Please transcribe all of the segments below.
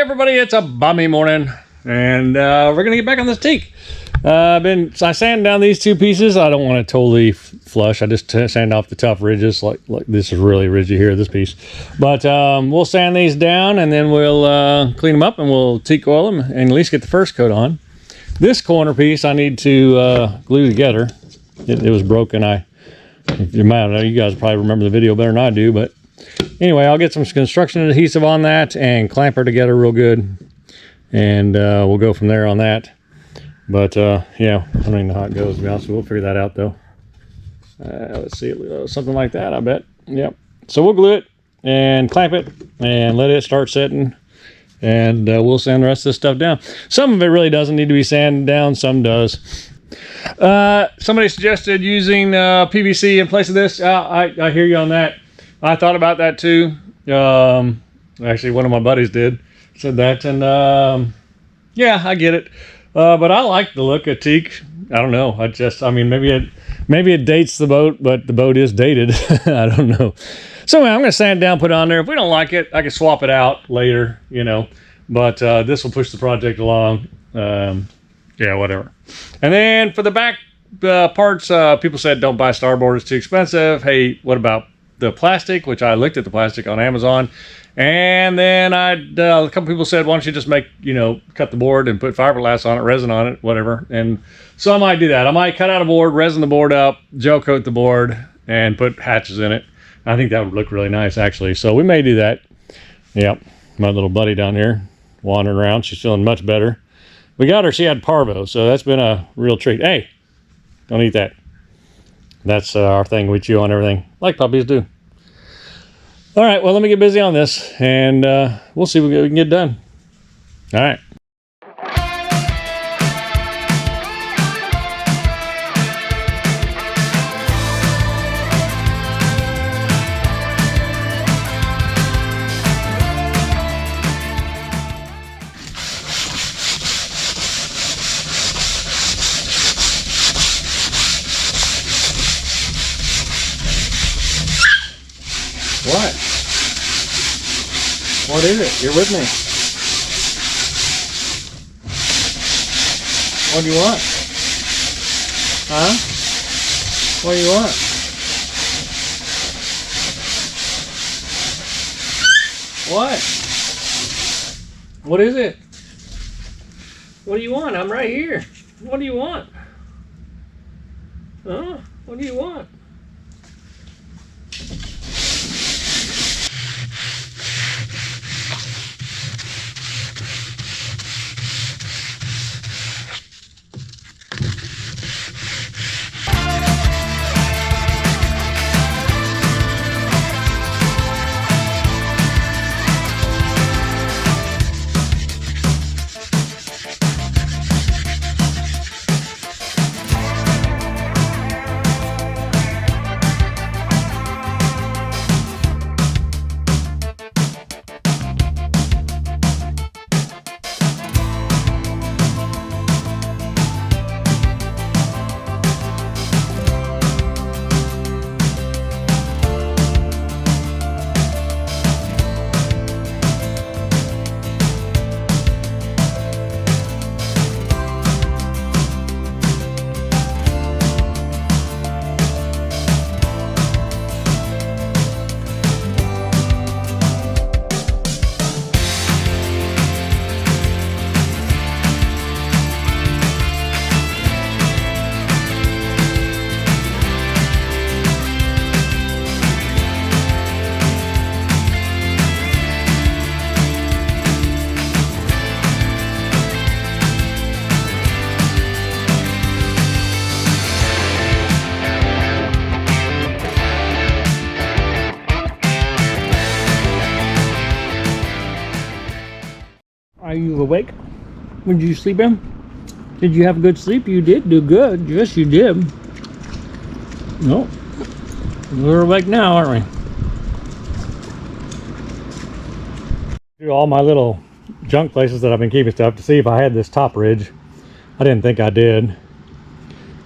everybody, it's a balmy morning, and we're gonna get back on this teak. I sanded down these two pieces. I don't want it totally flush. I just sand off the tough ridges, like this is really ridgy here, this piece. But we'll sand these down, and then we'll clean them up, and we'll teak oil them, and at least get the first coat on. This corner piece I need to glue together. It was broken. You guys probably remember the video better than I do, but anyway, I'll get some construction adhesive on that and clamp her together real good, and we'll go from there on that. But yeah, I don't even know how it goes, to be honest. We'll figure that out though. Let's see, something like that, I bet. Yep. So we'll glue it and clamp it and let it start setting, and we'll sand the rest of this stuff down. Some of it really doesn't need to be sanded down, some does. Somebody suggested using PVC in place of this. I hear you on that. I thought about that too. Actually, one of my buddies said that, and yeah, I get it. But I like the look of teak. I don't know. I mean, maybe it dates the boat, but the boat is dated. I don't know. So anyway, I'm gonna sand it down, put it on there. If we don't like it, I can swap it out later, you know. But this will push the project along. Yeah, whatever. And then for the back parts, people said don't buy starboard, it's too expensive. Hey, what about the plastic? Which I looked at the plastic on Amazon, and then a couple people said, why don't you just cut the board and put fiberglass on it, resin on it, whatever. And so I might do that. I might cut out a board, resin the board up, gel coat the board, and put hatches in it. I think that would look really nice, actually. So we may do that. Yep, my little buddy down here wandering around. She's feeling much better. We got her, she had parvo, so that's been a real treat. Hey, don't eat that. That's our thing. We chew on everything, like puppies do. All right, well, let me get busy on this, and we'll see what we can get done. All right. What? What is it? You're with me. What do you want? Huh? What do you want? What? What is it? What do you want? I'm right here. What do you want? Huh? What do you want? Are you awake? Did you sleep in? Did you have a good sleep? You did do good. Yes, you did. No. We're awake now, aren't we? Through all my little junk places that I've been keeping stuff to see if I had this top ridge. I didn't think I did. I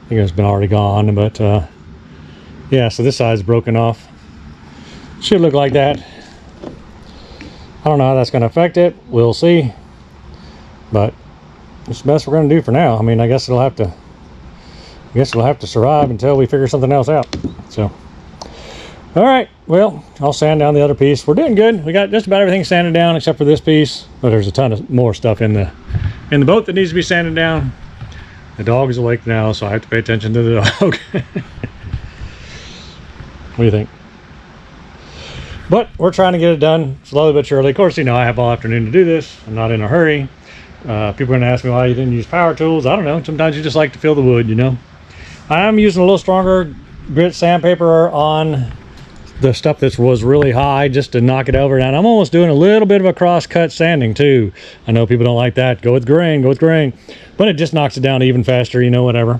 think it's been already gone, but yeah, so this side's broken off. Should look like that. I don't know how that's going to affect it. We'll see. But it's the best we're going to do for now. I mean, I guess it'll have to survive until we figure something else out. So, all right. Well, I'll sand down the other piece. We're doing good. We got just about everything sanded down except for this piece. But there's a ton of more stuff in the boat that needs to be sanded down. The dog is awake now, so I have to pay attention to the dog. What do you think? But we're trying to get it done slowly but surely. Of course, you know, I have all afternoon to do this. I'm not in a hurry. People are going to ask me why you didn't use power tools. I don't know. Sometimes you just like to feel the wood, you know. I am using a little stronger grit sandpaper on the stuff that was really high just to knock it over. And I'm almost doing a little bit of a cross-cut sanding too. I know people don't like that. Go with grain, but it just knocks it down even faster, you know, whatever.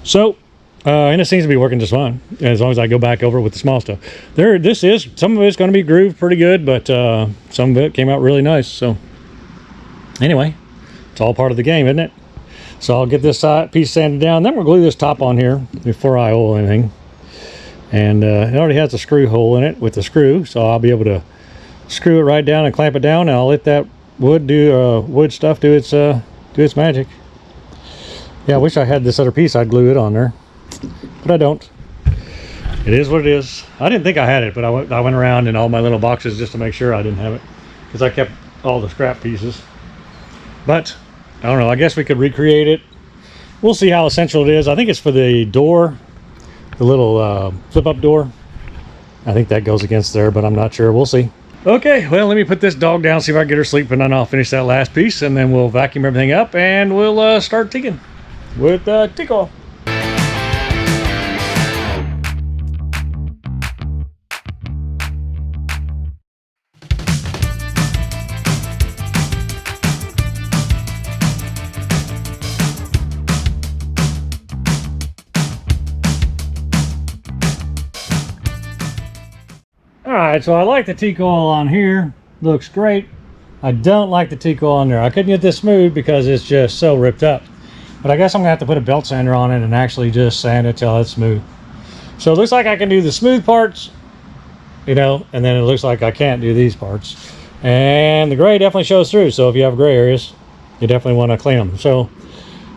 So, and it seems to be working just fine as long as I go back over it with the small stuff. Some of it's going to be grooved pretty good, but some of it came out really nice. So anyway, it's all part of the game, isn't it? So I'll get this piece sanded down. Then we'll glue this top on here before I oil anything. And it already has a screw hole in it with the screw, so I'll be able to screw it right down and clamp it down, and I'll let that wood stuff do its magic. Yeah, I wish I had this other piece. I'd glue it on there, but I don't. It is what it is. I didn't think I had it, but I went around in all my little boxes just to make sure I didn't have it, because I kept all the scrap pieces. But I don't know. I guess we could recreate it. We'll see how essential it is. I think it's for the door. The little flip-up door. I think that goes against there, but I'm not sure. We'll see. Okay, well, let me put this dog down, see if I can get her sleeping, and I'll finish that last piece, and then we'll vacuum everything up, and we'll start teaking with Teak Oil. Alright, so I like the Teak Oil on here. Looks great. I don't like the Teak Oil on there. I couldn't get this smooth because it's just so ripped up. But I guess I'm going to have to put a belt sander on it and actually just sand it till it's smooth. So it looks like I can do the smooth parts, you know, and then it looks like I can't do these parts. And the gray definitely shows through, so if you have gray areas, you definitely want to clean them. So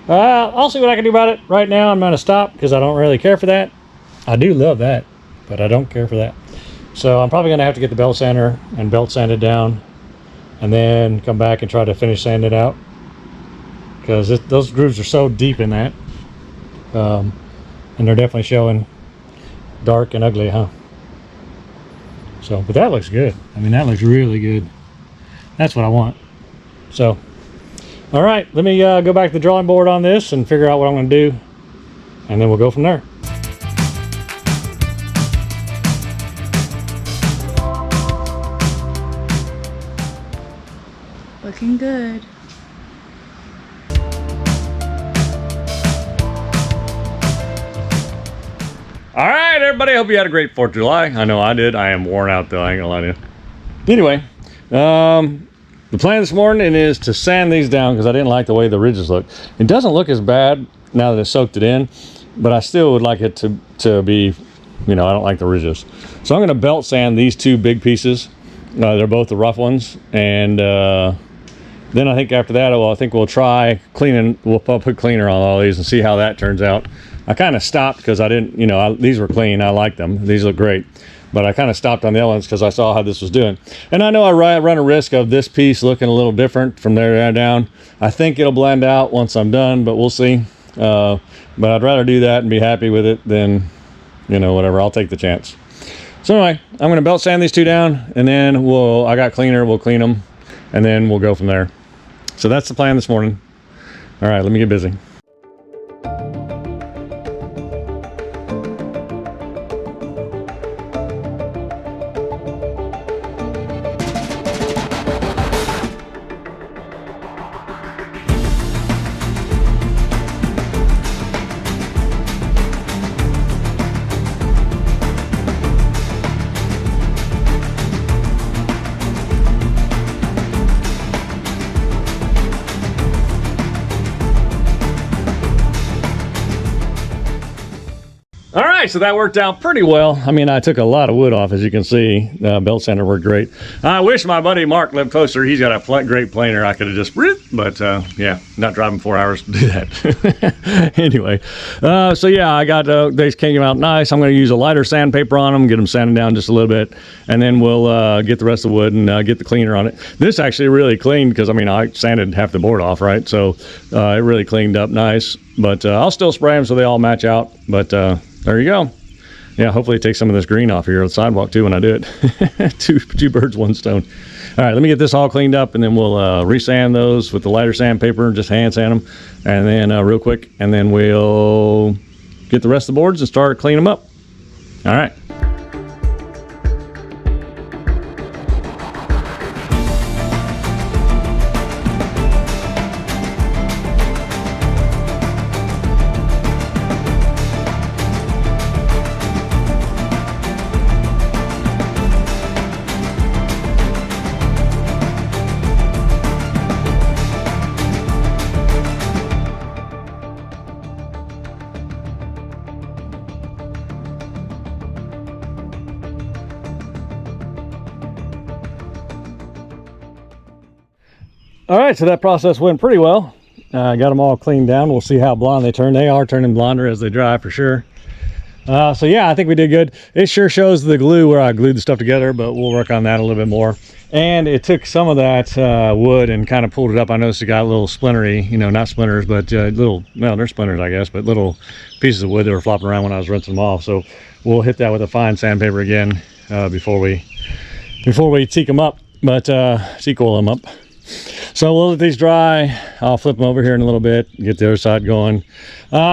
I'll see what I can do about it. Right now I'm going to stop because I don't really care for that. I do love that, but I don't care for that. So I'm probably going to have to get the belt sander and belt sand it down, and then come back and try to finish sand it out, because those grooves are so deep in that, and they're definitely showing dark and ugly, huh? So, but that looks good. I mean, that looks really good. That's what I want. So, all right, let me go back to the drawing board on this and figure out what I'm going to do, and then we'll go from there. Looking good. All right, everybody. Hope you had a great 4th of July. I know I did. I am worn out though. I ain't gonna lie to you. Anyway, the plan this morning is to sand these down because I didn't like the way the ridges look. It doesn't look as bad now that it's soaked it in, but I still would like it to be, you know, I don't like the ridges. So I'm gonna belt sand these 2 big pieces. They're both the rough ones, and then I think after that, well, I think we'll try cleaning. We'll put cleaner on all these and see how that turns out. I kind of stopped because I didn't, you know, these were clean. I like them. These look great. But I kind of stopped on the other ones because I saw how this was doing. And I know I run a risk of this piece looking a little different from there down. I think it'll blend out once I'm done, but we'll see. But I'd rather do that and be happy with it than, you know, whatever. I'll take the chance. So anyway, I'm going to belt sand these 2 down, and then I got cleaner. We'll clean them, and then we'll go from there. So that's the plan this morning. All right, let me get busy. All right, right, so that worked out pretty well. I mean, I took a lot of wood off, as you can see. Belt sander worked great. I wish my buddy Mark lived closer. He's got a great planer. I could have just, but yeah, not driving 4 hours to do that. Anyway, so yeah, I got they came out nice. I'm going to use a lighter sandpaper on them, get them sanded down just a little bit, and then we'll get the rest of the wood and get the cleaner on it. This actually really cleaned because I mean I sanded half the board off, right? So it really cleaned up nice. But I'll still spray them so they all match out. But there you go. Yeah, hopefully take some of this green off here on the sidewalk too when I do it. two birds, one stone. All right, let me get this all cleaned up and then we'll resand those with the lighter sandpaper, just hand sand them, and then real quick, and then we'll get the rest of the boards and start cleaning them up. All right. All right, so that process went pretty well. Got them all cleaned down. We'll see how blonde they turn. They are turning blonder as they dry for sure. So yeah, I think we did good. It sure shows the glue where I glued the stuff together, but we'll work on that a little bit more. And it took some of that wood and kind of pulled it up. I noticed it got a little splintery, you know, not splinters, but little, well, they're splinters, I guess, but little pieces of wood that were flopping around when I was rinsing them off. So we'll hit that with a fine sandpaper again before we teak them up, but teak oil them up. So we'll let these dry. I'll flip them over here in a little bit, get the other side going.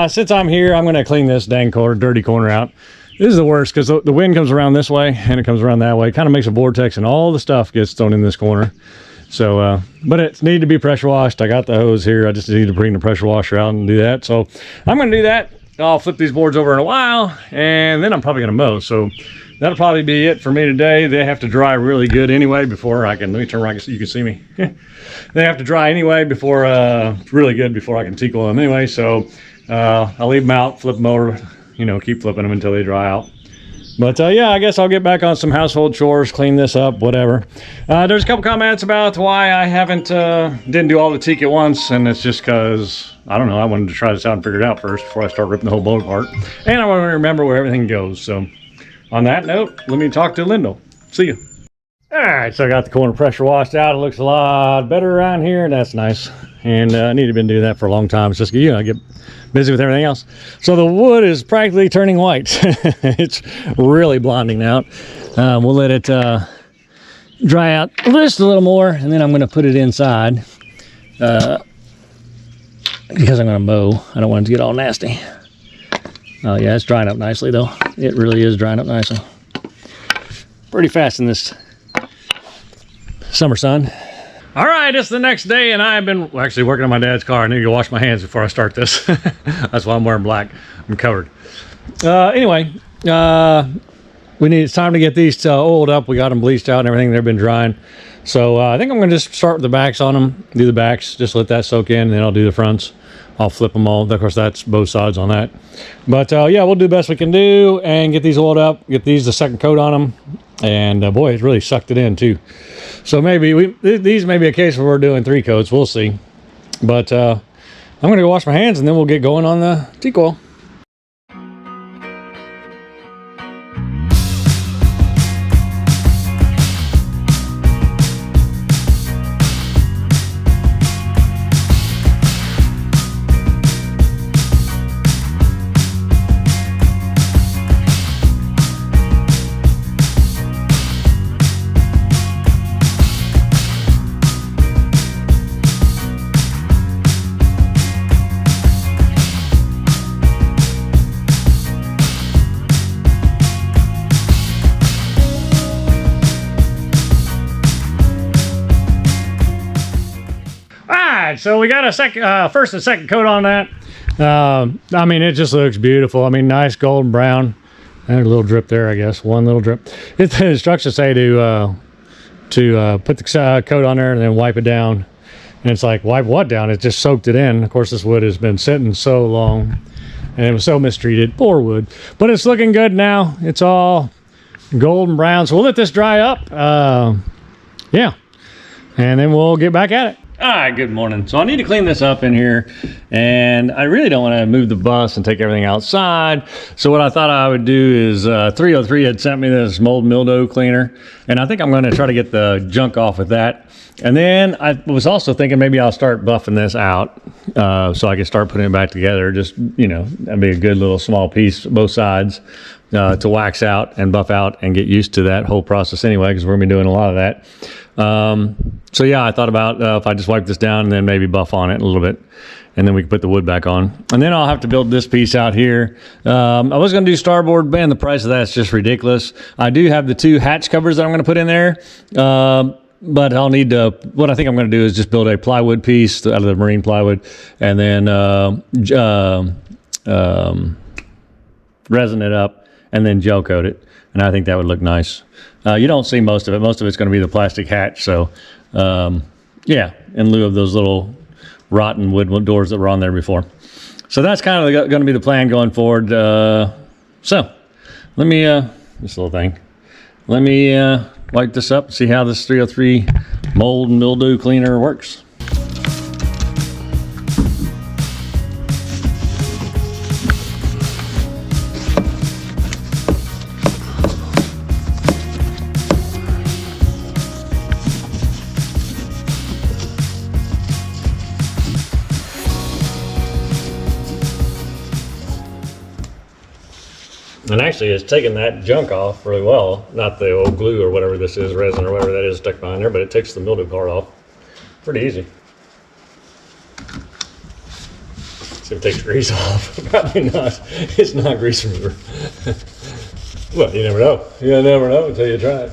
Since I'm here, I'm going to clean this dang dirty corner out. This is the worst because the wind comes around this way and it comes around that way. It kind of makes a vortex and all the stuff gets thrown in this corner. So, but it needs to be pressure washed. I got the hose here. I just need to bring the pressure washer out and do that. So I'm going to do that. I'll flip these boards over in a while and then I'm probably going to mow. So that'll probably be it for me today. They have to dry really good anyway before I can, let me turn around so you can see me. They have to dry anyway before, really good before I can teak oil them anyway. So I'll leave them out, flip them over, you know, keep flipping them until they dry out. But yeah, I guess I'll get back on some household chores, clean this up, whatever. There's a couple comments about why I didn't do all the teak at once, and it's just because, I don't know, I wanted to try this out and figure it out first before I start ripping the whole boat apart. And I want to remember where everything goes. So on that note, let me talk to Lyndall. See you. All right, so I got the corner pressure washed out. It looks a lot better around here, and that's nice. And I need to been doing that for a long time. It's just, you know, I get busy with everything else. So the wood is practically turning white. It's really blonding out. We'll let it dry out just a little more, and then I'm going to put it inside because I'm going to mow. I don't want it to get all nasty. Oh yeah, it's drying up nicely though. It really is drying up nicely. Pretty fast in this summer sun. All right, it's the next day and I've been actually working on my dad's car. I need to go wash my hands before I start this. That's why I'm wearing black. I'm covered. Anyway, it's time to get these oiled up. We got them bleached out and everything. They've been drying. So I think I'm going to just start with the backs on them. Do the backs, just let that soak in, and then I'll do the fronts. I'll flip them all. Of course, that's both sides on that. But yeah, we'll do the best we can do and get these oiled up, get these the second coat on them. And boy, it really sucked it in too. So maybe these may be a case where we're doing 3 coats. We'll see. But I'm going to go wash my hands and then we'll get going on the teak oil. So we got a first and second coat on that. I mean, it just looks beautiful. I mean, nice golden brown. And a little drip there, I guess. One little drip. The instructions say to put the coat on there and then wipe it down. And it's like, wipe what down? It just soaked it in. Of course, this wood has been sitting so long. and it was so mistreated. Poor wood. But it's looking good now. It's all golden brown. So we'll let this dry up. Yeah. And then we'll get back at it. All right, good morning. So I need to clean this up in here, and I really don't want to move the bus and take everything outside. So what I thought I would do is 303 had sent me this mold mildew cleaner, and I think I'm going to try to get the junk off with that. And then I was also thinking maybe I'll start buffing this out so I can start putting it back together. Just, you know, that'd be a good little small piece, both sides, to wax out and buff out and get used to that whole process anyway, because we're going to be doing a lot of that. So yeah, I thought about if I just wipe this down and then maybe buff on it a little bit, and then we can put the wood back on. And then I'll have to build this piece out here. I was going to do starboard, man, the price of that's just ridiculous. I do have the 2 hatch covers that I'm going to put in there. But I'll need to, what I think I'm going to do is just build a plywood piece out of the marine plywood, and then resin it up and then gel coat it. And I think that would look nice. You don't see most of it. Most of it's going to be the plastic hatch. So, yeah, in lieu of those little rotten wood doors that were on there before. So that's kind of going to be the plan going forward. So let me, this little thing, let me wipe this up and see how this 303 mold and mildew cleaner works. And actually it's taking that junk off really well. Not the old glue or whatever this is, resin or whatever that is stuck behind there, but it takes the mildew part off. Pretty easy. See if it takes grease off. Probably not. It's not grease remover. Well, you never know. You never know until you try it.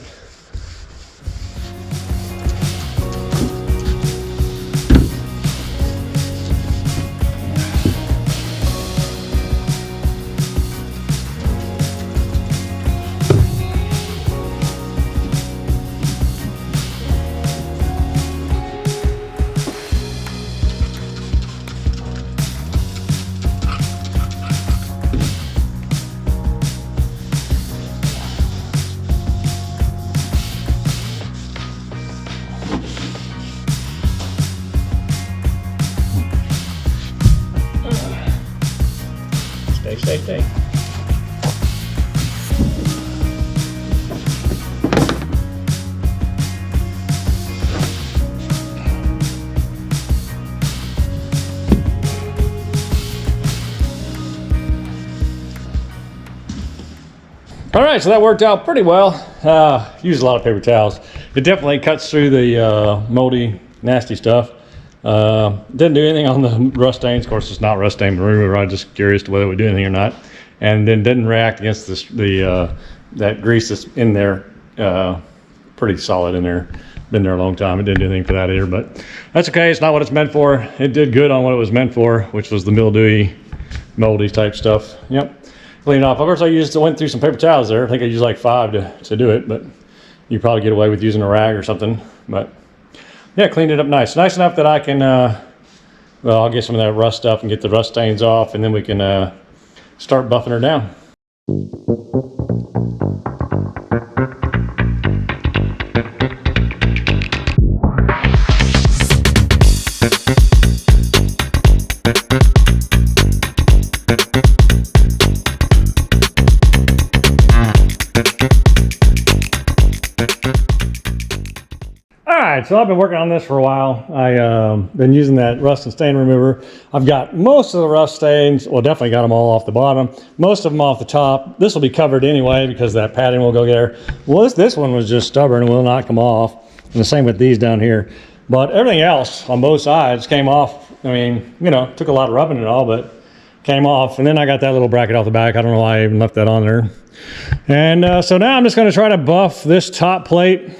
Stay. All right, so that worked out pretty well. Used a lot of paper towels. It definitely cuts through the moldy, nasty stuff. Didn't do anything on the rust stains. Of course, it's not rust stain remover. I'm just curious to whether it would do anything or not. And then didn't react against this, that grease that's in there. Pretty solid in there. Been there a long time. It didn't do anything for that either, but that's okay. It's not what it's meant for. It did good on what it was meant for, which was the mildewy, moldy type stuff. Yep. Clean it off. Of course, I went through some paper towels there. I think I used like 5 to do it, but you probably get away with using a rag or something. But yeah, cleaned it up nice. Nice enough that I can, well, I'll get some of that rust stuff and get the rust stains off, and then we can start buffing her down. Alright, so I've been working on this for a while. I've been using that rust and stain remover. I've got most of the rust stains, well, definitely got them all off the bottom. Most of them off the top. This will be covered anyway because that padding will go there. Well, this one was just stubborn and will not come off. And the same with these down here. But everything else on both sides came off. I mean, you know, took a lot of rubbing and all, but came off. And then I got that little bracket off the back. I don't know why I even left that on there. And so now I'm just going to try to buff this top plate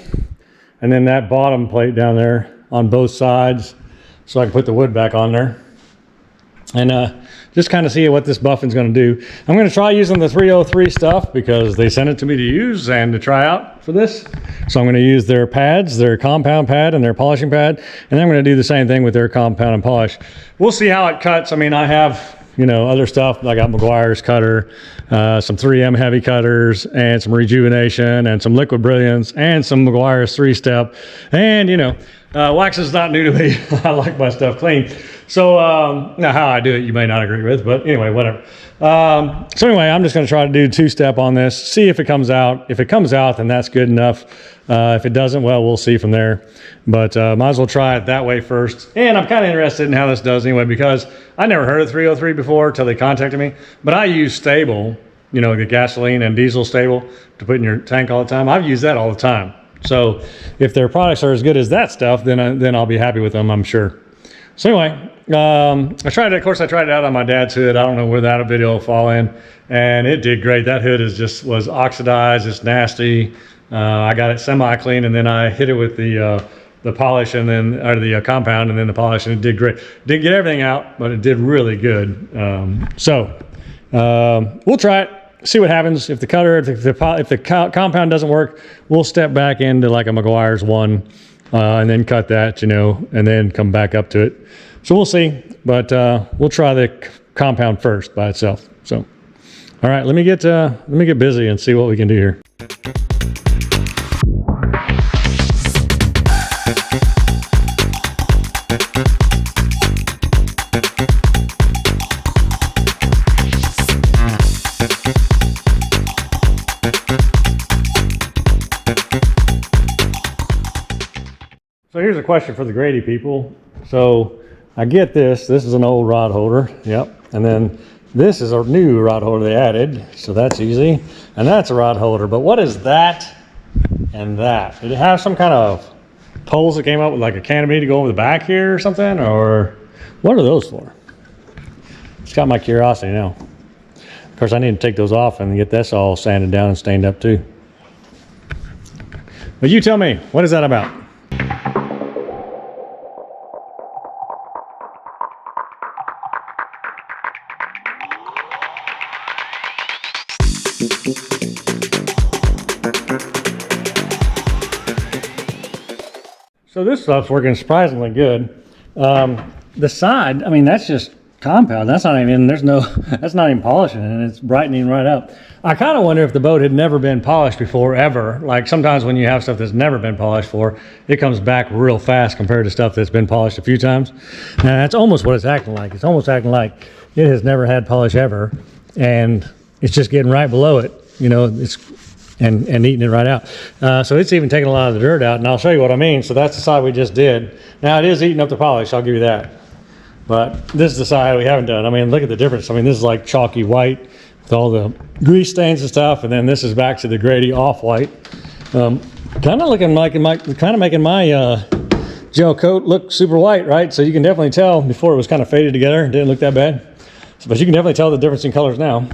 and then that bottom plate down there on both sides so I can put the wood back on there. And just kind of see what this buffing's going to do. I'm going to try using the 303 stuff because they sent it to me to use and to try out for this. So I'm going to use their pads, their compound pad and their polishing pad. And I'm going to do the same thing with their compound and polish. We'll see how it cuts. I mean, I have other stuff. I got McGuire's cutter, some 3M heavy cutters, and some Rejuvenation, and some Liquid Brilliance, and some McGuire's 3-step. And, wax is not new to me. I like my stuff clean. So, now how I do it, you may not agree with, but anyway, whatever. So anyway, I'm just going to try to do 2-step on this, see if it comes out. If it comes out, then that's good enough. If it doesn't, well, we'll see from there. But might as well try it that way first. And I'm kind of interested in how this does anyway, because I never heard of 303 before till they contacted me. But I use Stable, the gasoline and diesel Stable to put in your tank all the time. I've used that all the time. So if their products are as good as that stuff, then I'll be happy with them, I'm sure. So anyway, I tried it out on my dad's hood. I don't know where that video will fall in, and it did great. That hood was oxidized. It's nasty. I got it semi-clean, and then I hit it with the polish or the compound, and then the polish, and it did great. Didn't get everything out, but it did really good. We'll try it. See what happens. If the compound doesn't work, we'll step back into like a McGuire's one, and then cut that, and then come back up to it. So we'll see, but we'll try the compound first by itself. So, all right, let me get busy and see what we can do here. So here's a question for the Grady people. So I get this is an old rod holder. Yep. And then this is a new rod holder they added. So that's easy. And that's a rod holder. But what is that and that? Did it have some kind of poles that came up with like a canopy to go over the back here or something? Or what are those for? It's got my curiosity now. Of course, I need to take those off and get this all sanded down and stained up too. But you tell me, what is that about? So this stuff's working surprisingly good. The side, I mean, that's just compound. That's not even, that's not even polishing, and it's brightening right up. I kind of wonder if the boat had never been polished before, ever. Like sometimes when you have stuff that's never been polished before, it comes back real fast compared to stuff that's been polished a few times. And that's almost what it's acting like. It's almost acting like it has never had polish ever, and it's just getting right below it. And eating it right out. So it's even taking a lot of the dirt out, and I'll show you what I mean. So that's the side we just did. Now it is eating up the polish, I'll give you that. But this is the side we haven't done. I mean, look at the difference. I mean, this is like chalky white with all the grease stains and stuff, and then this is back to the Grady off-white. Kind of looking like making my gel coat look super white, right? So you can definitely tell before it was kind of faded together. It didn't look that bad. But you can definitely tell the difference in colors now.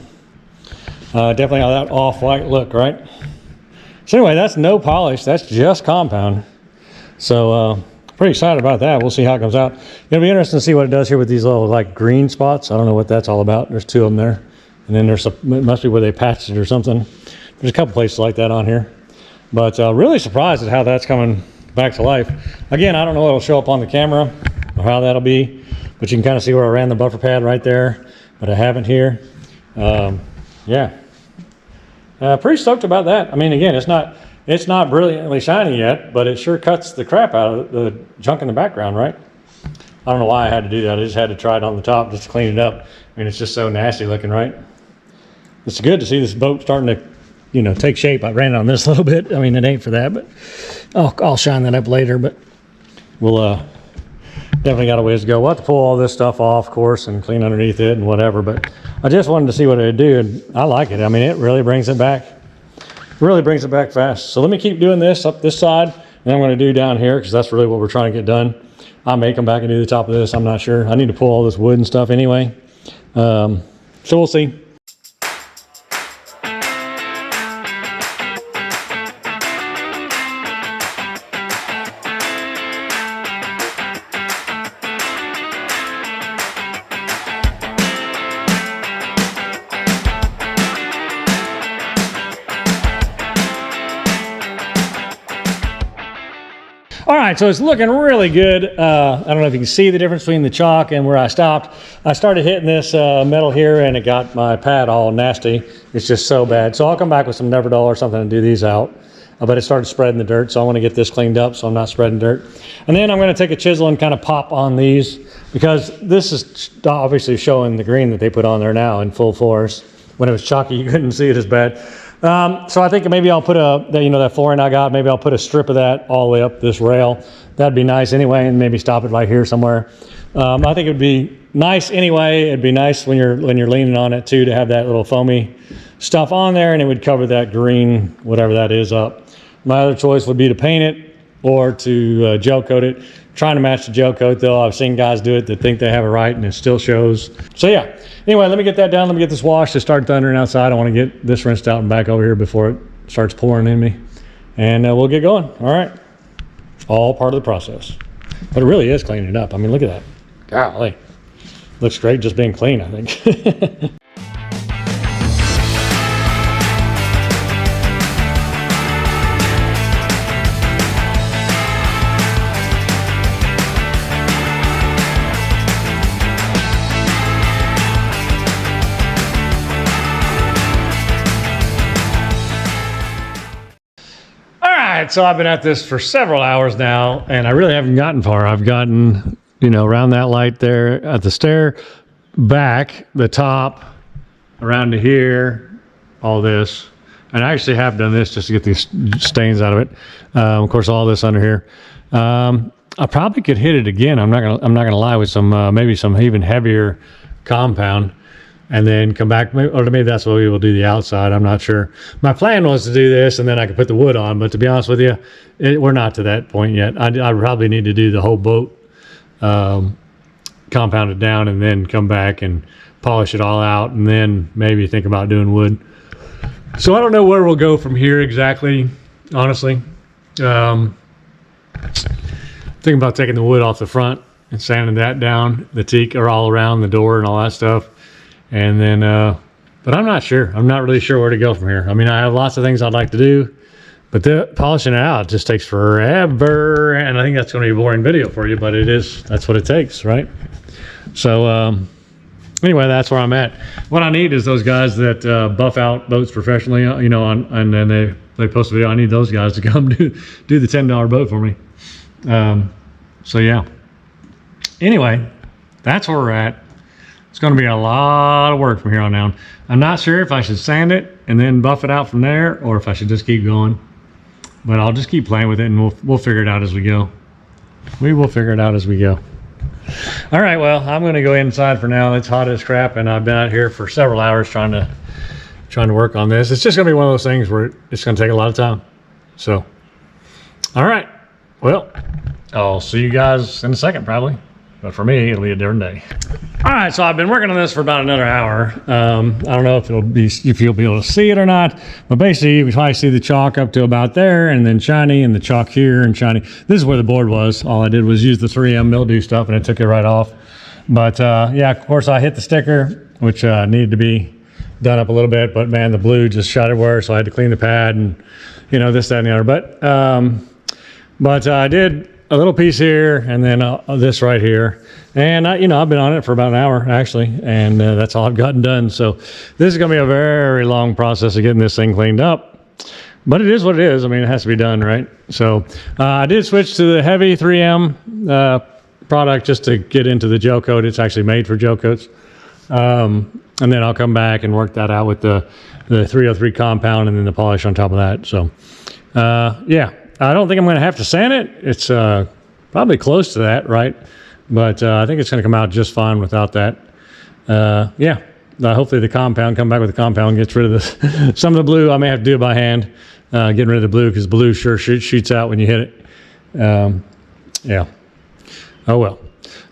Definitely how that off-white look, right? So anyway, that's no polish. That's just compound. So pretty excited about that. We'll see how it comes out. It'll be interesting to see what it does here with these little like green spots. I don't know what that's all about. There's 2 of them there. And then it must be where they patched it or something. There's a couple places like that on here. But really surprised at how that's coming back to life. Again, I don't know what will show up on the camera or how that'll be. But you can kind of see where I ran the buffer pad right there. But I haven't here. Yeah. Pretty stoked about that. I mean, again, it's not brilliantly shiny yet, but it sure cuts the crap out of the junk in the background, right? I don't know why I had to do that. I just had to try it on the top just to clean it up. I mean, it's just so nasty looking, right? It's good to see this boat starting to, take shape. I ran on this a little bit. I mean, it ain't for that, but I'll shine that up later. But we'll definitely got a ways to go. We'll have to pull all this stuff off, of course, and clean underneath it and whatever. But I just wanted to see what it would do, and I like it. I mean, it really brings it back. Really brings it back fast. So let me keep doing this up this side, and I'm going to do down here because that's really what we're trying to get done. I may come back and do the top of this. I'm not sure. I need to pull all this wood and stuff anyway. So we'll see. All right, right, so it's looking really good. I don't know if you can see the difference between the chalk and where I stopped. I started hitting this metal here and it got my pad all nasty. It's just so bad. So I'll come back with some Never Dull or something to do these out. But it started spreading the dirt, so I want to get this cleaned up so I'm not spreading dirt. And then I'm going to take a chisel and kind of pop on these, because this is obviously showing the green that they put on there now in full force. When it was chalky, you couldn't see it as bad. So I think maybe I'll put that flooring I got, maybe I'll put a strip of that all the way up this rail. That'd be nice anyway, and maybe stop it right here somewhere. I think it would be nice anyway. It'd be nice when you're leaning on it too, to have that little foamy stuff on there, and it would cover that green, whatever that is, up. My other choice would be to paint it or to gel coat it. Trying to match the gel coat though. I've seen guys do it that think they have it right and it still shows. So yeah, anyway, let me get that down. Let me get this washed. To start thundering outside. I want to get this rinsed out and back over here before it starts pouring in me. And we'll get going. All right. All part of the process. But it really is cleaning it up. I mean, look at that. Golly. Looks great just being clean, I think. So I've been at this for several hours now, and I really haven't gotten far. I've gotten, around that light there at the stair, back, the top, around to here, all this. And I actually have done this just to get these stains out of it. Of course, all this under here. I probably could hit it again. I'm not gonna lie, with some maybe some even heavier compound, and then come back, or maybe that's what we will do the outside. I'm not sure. My plan was to do this and then I could put the wood on, but to be honest with you, we're not to that point yet. I probably need to do the whole boat, compound it down, and then come back and polish it all out, and then maybe think about doing wood. So I don't know where we'll go from here exactly, honestly. Thinking about taking the wood off the front and sanding that down, the teak are all around the door and all that stuff. And then, but I'm not sure. I'm not really sure where to go from here. I mean, I have lots of things I'd like to do, but polishing it out just takes forever. And I think that's going to be a boring video for you, but that's what it takes, right? So, anyway, that's where I'm at. What I need is those guys that buff out boats professionally, and then they post a video. I need those guys to come do the $10 boat for me. So yeah. Anyway, that's where we're at. It's going to be a lot of work from here on down. I'm not sure if I should sand it and then buff it out from there, or if I should just keep going. But I'll just keep playing with it, and we'll figure it out as we go. We will figure it out as we go. All right, well, I'm going to go inside for now. It's hot as crap, and I've been out here for several hours trying to work on this. It's just going to be one of those things where it's going to take a lot of time. So, all right. Well, I'll see you guys in a second, probably. But for me, it'll be a different day. All right, so I've been working on this for about another hour. I don't know if you'll be able to see it or not, but basically you can probably see the chalk up to about there, and then shiny, and the chalk here and shiny. This is where the board was. All I did was use the 3M mildew stuff, and it took it right off. But yeah, of course I hit the sticker, which needed to be done up a little bit, but man, the blue just shot everywhere, so I had to clean the pad and this, that, and the other. But I did a little piece here, and then this right here, and I've been on it for about an hour actually, and that's all I've gotten done. So this is going to be a very long process of getting this thing cleaned up, but it is what it is. I mean, it has to be done, right? So I did switch to the heavy 3M product just to get into the gel coat. It's actually made for gel coats, and then I'll come back and work that out with the 303 compound, and then the polish on top of that. So yeah. I don't think I'm going to have to sand it. It's probably close to that, right? But I think it's going to come out just fine without that. Yeah, hopefully the compound, come back with the compound, gets rid of this. Some of the blue, I may have to do it by hand, getting rid of the blue, because blue sure shoots out when you hit it. Yeah. Oh, well.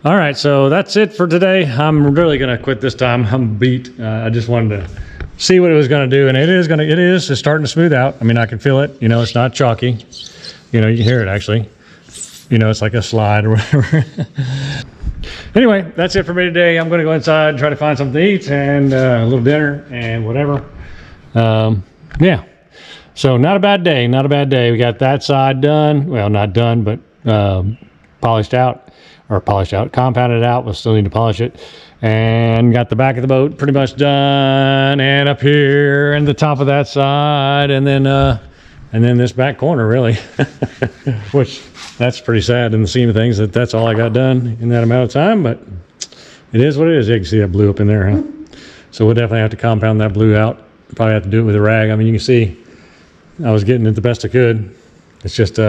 All right, so that's it for today. I'm really going to quit this time. I'm beat. I just wanted to see what it was going to do, and it's starting to smooth out. I mean, I can feel it. It's not chalky. You can hear it actually. It's like a slide or whatever. Anyway, that's it for me today. I'm going to go inside and try to find something to eat, and a little dinner and whatever. Yeah. So not a bad day. We got that side done. Well, not done, but polished out, compounded out, but still need to polish it. And got the back of the boat pretty much done, and up here and the top of that side, and then this back corner really, which that's pretty sad in the scheme of things that that's all I got done in that amount of time, but it is what it is. You can see that blue up in there, huh? So we'll definitely have to compound that blue out. Probably have to do it with a rag. I mean, you can see I was getting it the best I could. It's just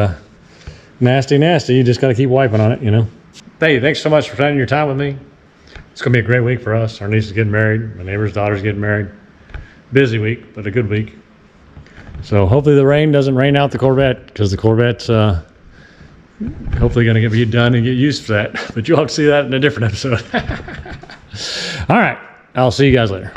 nasty. You just got to keep wiping on it, you know. Hey, thanks so much for spending your time with me. It's going to be a great week for us. Our niece is getting married. My neighbor's daughter's getting married. Busy week, but a good week. So hopefully the rain doesn't rain out the Corvette, because the Corvette's hopefully going to get done and get used for that. But you'll have to see that in a different episode. All right. I'll see you guys later.